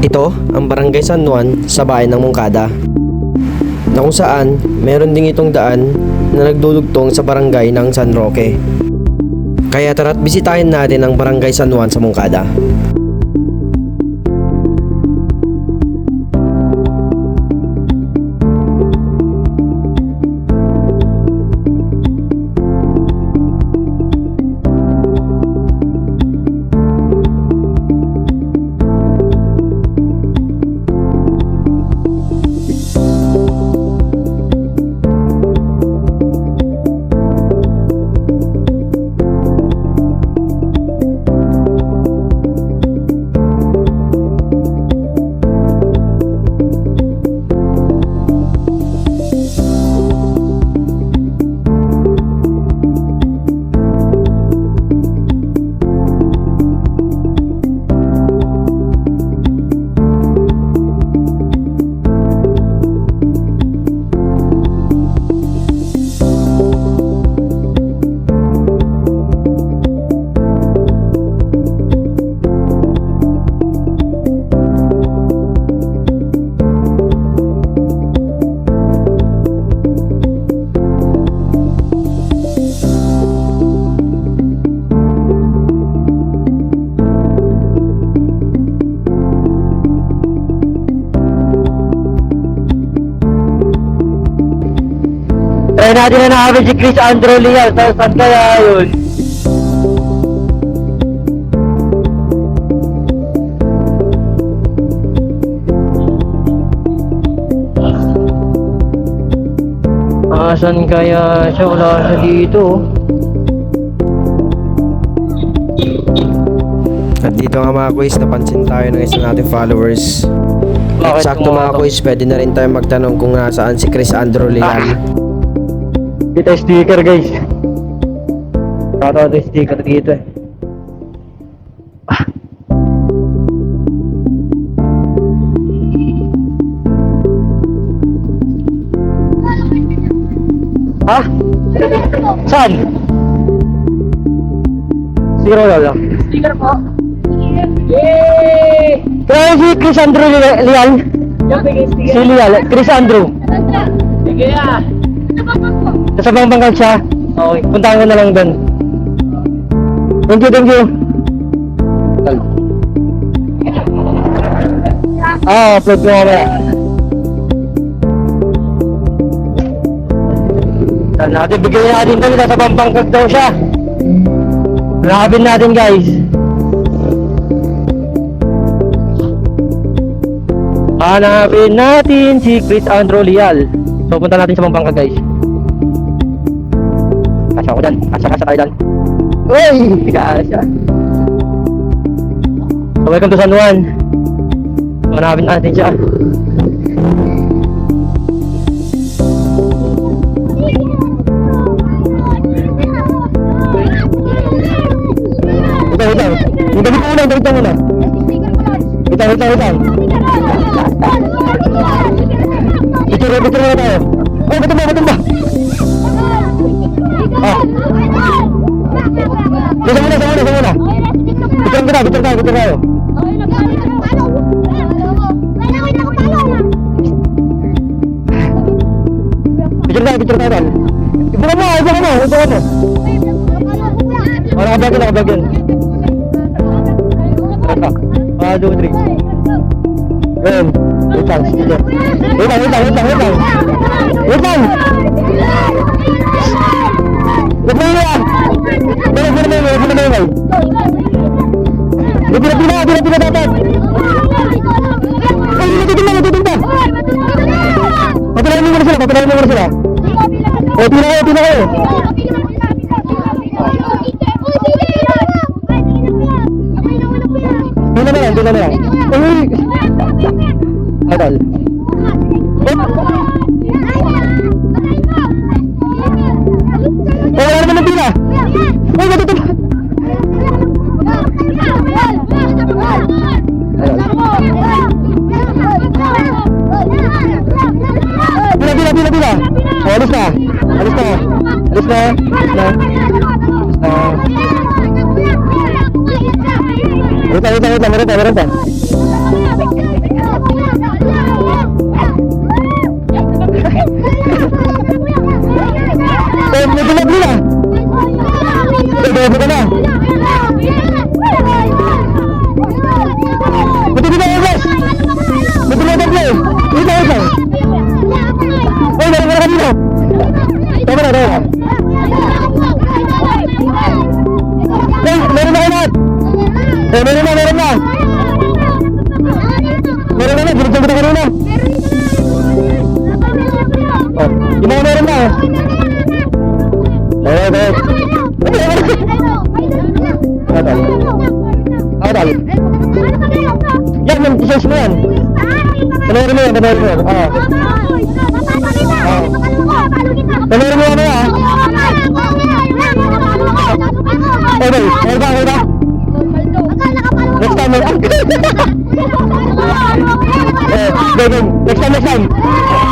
Ito ang Barangay San Juan sa bayan ng Moncada, na kung saan meron ding itong daan na nagdudugtong sa barangay ng San Roque. Kaya tara't bisitahin natin ang Barangay San Juan sa Moncada. Kaya natin na nakabit si Chris Andrew Leal. Saan kaya yun? Saan kaya siya? Wala siya dito. At dito nga mga quiz, napansin tayo ng isa nating followers. Bakit Eksakto mga quiz, pwede na rin tayo magtanong kung nasaan si Chris Andrew Leal. Kita sticker guys. Katawa ito sticker dito eh. Ha? Saan? Zero lang. Sticker po. Yay! Kaya si Chris Andrew Leal. Yung bigay Si sticker. Leal. Chris Andrew. Sige ah. Nasa Bangkok siya. Okay, puntahan ko na lang doon. Thank you, thank you. Upload ko mamaya. Saan natin, bigyan natin doon, nasa Bangkok daw siya. Hanapin natin guys. Hanapin natin si Chris Andrew Leal. So punta natin sa Bangkok guys. Kasya ko dyan, kasya tayo dyan. Uy! Kasya. So welcome to San Juan. So hanapin natin siya. Wait. Yung gabi ko muna, gabi ko muna. Wait. Picture muna tayo. Oh, ba't ba? Ah. Bisa muna. Picture tayo. Picture tayo. Ibuka mo. Nakablog yan. 1, 2, 3. Wait lang. Pila dapat. Tutumba. Patulayin mo muna sila. Oh, pila kayo. Pila na lang. Uy! Adal. Wala naman ng pila. Uy, matutumba. Pila. Oh, alis na. Wait lang. Meron pa. search mo yan. Panoorin mo yan, panoorin mo yan. Oo. Panoorin mo yan ah. Okay, okay ba, okay ba? Next time, next time. Next time.